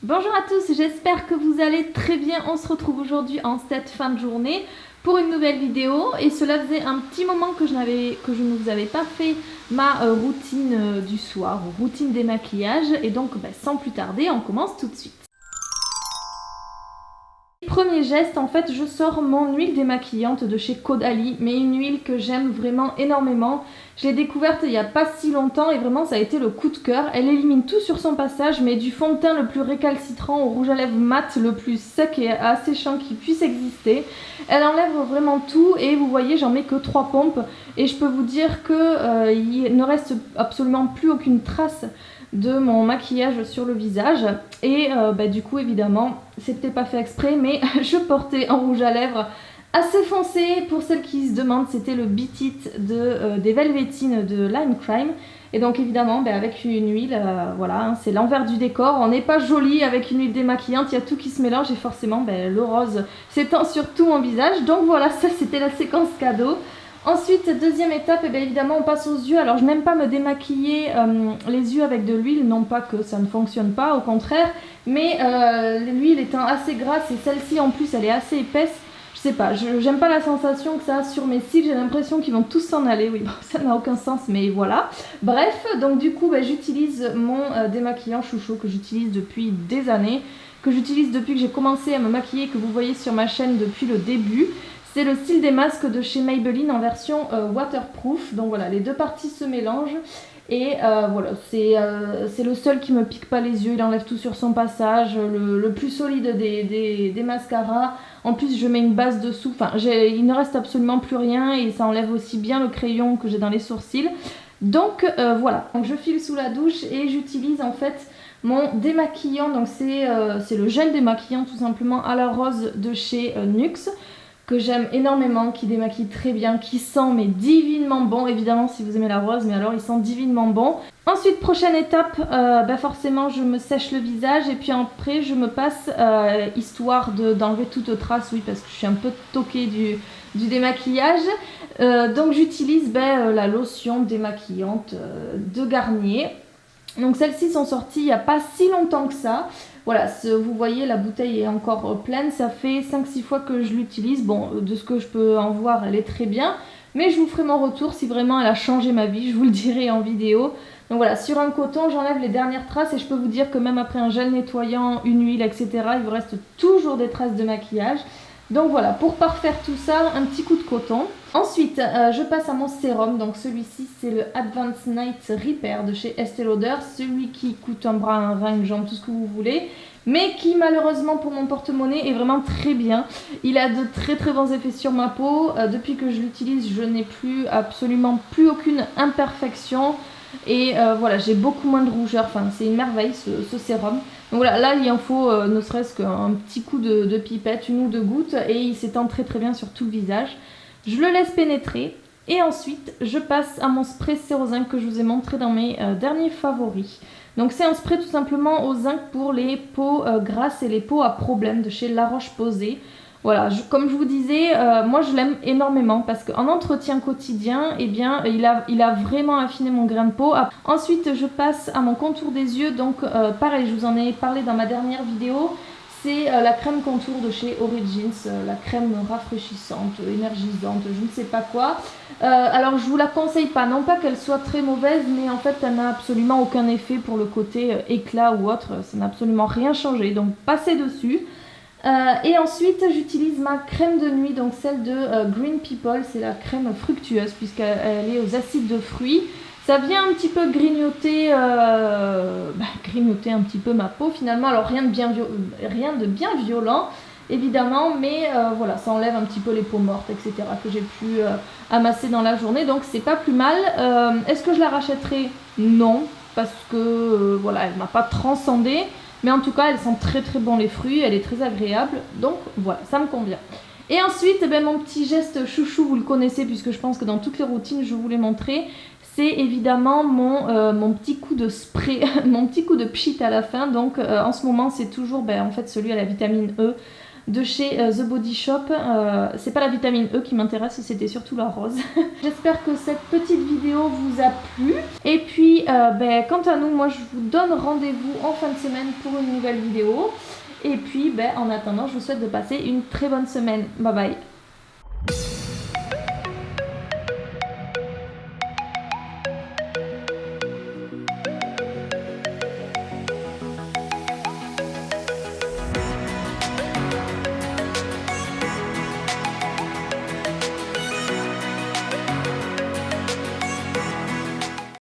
Bonjour à tous, j'espère que vous allez très bien. On se retrouve aujourd'hui en cette fin de journée pour une nouvelle vidéo et cela faisait un petit moment que je ne vous avais pas fait ma routine du soir, routine démaquillage et donc sans plus tarder on commence tout de suite. Premier geste, en fait, je sors mon huile démaquillante de chez Caudalie, mais une huile que j'aime vraiment énormément. Je l'ai découverte il n'y a pas si longtemps et vraiment ça a été le coup de cœur. Elle élimine tout sur son passage, mais du fond de teint le plus récalcitrant au rouge à lèvres mat le plus sec et asséchant qui puisse exister. Elle enlève vraiment tout et vous voyez, j'en mets que 3 pompes et je peux vous dire que il ne reste absolument plus aucune trace de mon maquillage sur le visage et du coup évidemment c'était pas fait exprès mais je portais un rouge à lèvres assez foncé. Pour celles qui se demandent, c'était le Beat It des Velvetines de Lime Crime et donc évidemment avec une huile voilà hein, c'est l'envers du décor, on n'est pas joli avec une huile démaquillante, il y a tout qui se mélange et forcément le rose s'étend sur tout mon visage. Donc voilà, ça c'était la séquence cadeau. Ensuite, deuxième étape, évidemment on passe aux yeux. Alors je n'aime pas me démaquiller les yeux avec de l'huile, non pas que ça ne fonctionne pas, au contraire, mais l'huile étant assez grasse et celle-ci en plus elle est assez épaisse, je sais pas, j'aime pas la sensation que ça a sur mes cils, j'ai l'impression qu'ils vont tous s'en aller, oui bon, ça n'a aucun sens mais voilà. Bref, donc du coup j'utilise mon démaquillant chouchou que j'utilise depuis des années, que j'utilise depuis que j'ai commencé à me maquiller, que vous voyez sur ma chaîne depuis le début. C'est le style des masques de chez Maybelline en version waterproof. Donc voilà, les deux parties se mélangent. Et voilà, c'est le seul qui me pique pas les yeux. Il enlève tout sur son passage. Le plus solide des mascaras. En plus, je mets une base dessous. Enfin, il ne reste absolument plus rien. Et ça enlève aussi bien le crayon que j'ai dans les sourcils. Donc voilà, donc je file sous la douche et j'utilise en fait mon démaquillant. Donc c'est le gel démaquillant tout simplement à la rose de chez NYX, que j'aime énormément, qui démaquille très bien, qui sent mais divinement bon, évidemment si vous aimez la rose, mais alors il sent divinement bon. Ensuite, prochaine étape, forcément je me sèche le visage et puis après je me passe, histoire d'enlever toute trace, oui parce que je suis un peu toquée du démaquillage, donc j'utilise la lotion démaquillante de Garnier. Donc celles-ci sont sorties il n'y a pas si longtemps que ça. Voilà, vous voyez la bouteille est encore pleine, ça fait 5-6 fois que je l'utilise. Bon, de ce que je peux en voir, elle est très bien. Mais je vous ferai mon retour si vraiment elle a changé ma vie, je vous le dirai en vidéo. Donc voilà, sur un coton, j'enlève les dernières traces et je peux vous dire que même après un gel nettoyant, une huile, etc., il vous reste toujours des traces de maquillage. Donc voilà, pour parfaire tout ça, un petit coup de coton. Ensuite, je passe à mon sérum. Donc celui-ci, c'est le Advanced Night Repair de chez Estée Lauder. Celui qui coûte un bras, un rein, une jambe, tout ce que vous voulez. Mais qui malheureusement pour mon porte-monnaie est vraiment très bien. Il a de très très bons effets sur ma peau. Depuis que je l'utilise, je n'ai absolument plus aucune imperfection. Et voilà, j'ai beaucoup moins de rougeur. Enfin, c'est une merveille ce sérum. Donc voilà, là il en faut ne serait-ce qu'un petit coup de pipette, une ou deux gouttes, et il s'étend très très bien sur tout le visage. Je le laisse pénétrer et ensuite je passe à mon spray Cérozinc que je vous ai montré dans mes derniers favoris. Donc c'est un spray tout simplement au zinc pour les peaux grasses et les peaux à problème de chez La Roche-Posay. Voilà, comme je vous disais, moi je l'aime énormément parce qu'en entretien quotidien, il a vraiment affiné mon grain de peau. Ensuite, je passe à mon contour des yeux. Donc pareil, je vous en ai parlé dans ma dernière vidéo. C'est la crème contour de chez Origins, la crème rafraîchissante, énergisante, je ne sais pas quoi. Alors je vous la conseille pas, non pas qu'elle soit très mauvaise, mais en fait elle n'a absolument aucun effet pour le côté éclat ou autre. Ça n'a absolument rien changé, donc passez dessus. Et ensuite j'utilise ma crème de nuit, donc celle de Green People, c'est la crème fructueuse puisqu'elle est aux acides de fruits. Ça vient un petit peu grignoter un petit peu ma peau finalement, alors rien de bien violent évidemment, mais voilà, ça enlève un petit peu les peaux mortes etc. que j'ai pu amasser dans la journée, donc c'est pas plus mal. Est-ce que je la rachèterai? Non, parce que voilà, elle m'a pas transcendée. Mais en tout cas, elle sent très très bon les fruits, elle est très agréable, donc voilà, ça me convient. Et ensuite, mon petit geste chouchou, vous le connaissez puisque je pense que dans toutes les routines, je vous l'ai montré. C'est évidemment mon petit coup de spray, mon petit coup de pchit à la fin. Donc en ce moment, c'est toujours en fait celui à la vitamine E de chez The Body Shop. C'est pas la vitamine E qui m'intéresse, c'était surtout leur rose. J'espère que cette petite vidéo vous a plu. Et puis, quant à nous, moi je vous donne rendez-vous en fin de semaine pour une nouvelle vidéo. Et puis, en attendant, je vous souhaite de passer une très bonne semaine. Bye bye.